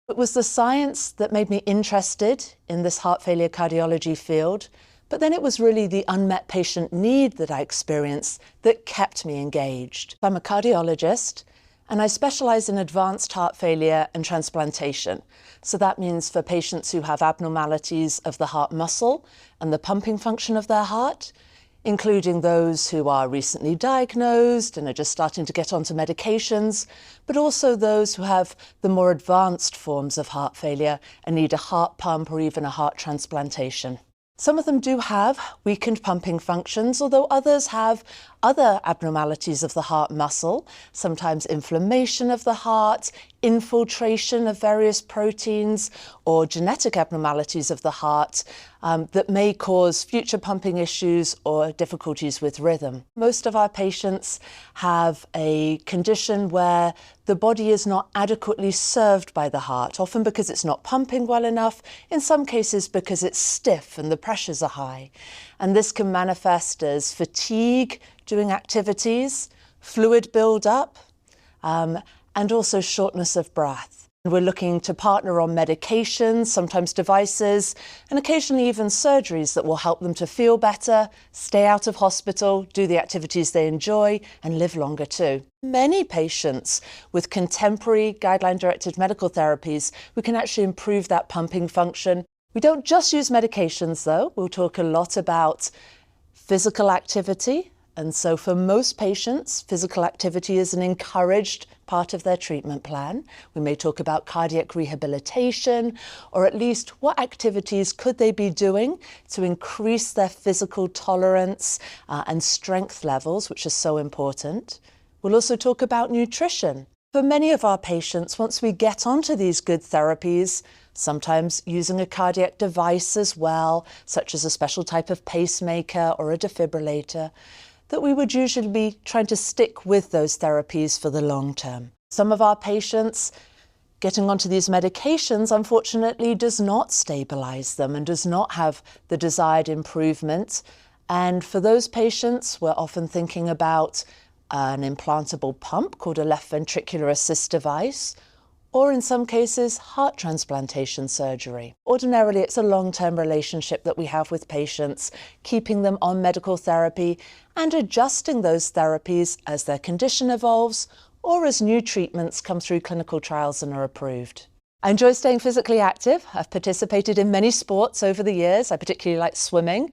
It was the science that made me interested in this heart failure cardiology field, but then it was really the unmet patient need that I experienced that kept me engaged. I'm a cardiologist, and I specialize in advanced heart failure and transplantation. So that means for patients who have abnormalities of the heart muscle and the pumping function of their heart, including those who are recently diagnosed and are just starting to get onto medications, but also those who have the more advanced forms of heart failure and need a heart pump or even a heart transplantation. Some of them do have weakened pumping functions, although others have other abnormalities of the heart muscle, sometimes inflammation of the heart, infiltration of various proteins, or genetic abnormalities of the heart that may cause future pumping issues or difficulties with rhythm. Most of our patients have a condition where the body is not adequately served by the heart, often because it's not pumping well enough, in some cases because it's stiff and the pressures are high. And this can manifest as fatigue doing activities, fluid buildup, and also shortness of breath. We're looking to partner on medications, sometimes devices, and occasionally even surgeries that will help them to feel better, stay out of hospital, do the activities they enjoy, and live longer too. Many patients with contemporary guideline-directed medical therapies, we can actually improve that pumping function. We don't just use medications though. We'll talk a lot about physical activity. And so for most patients, physical activity is an encouraged part of their treatment plan. We may talk about cardiac rehabilitation, or at least what activities could they be doing to increase their physical tolerance and strength levels, which is so important. We'll also talk about nutrition. For many of our patients, once we get onto these good therapies, sometimes using a cardiac device as well, such as a special type of pacemaker or a defibrillator, that we would usually be trying to stick with those therapies for the long term. Some of our patients getting onto these medications, unfortunately, does not stabilize them and does not have the desired improvement. And for those patients, we're often thinking about an implantable pump called a left ventricular assist device, or in some cases, heart transplantation surgery. Ordinarily, it's a long-term relationship that we have with patients, keeping them on medical therapy and adjusting those therapies as their condition evolves or as new treatments come through clinical trials and are approved. I enjoy staying physically active. I've participated in many sports over the years. I particularly like swimming.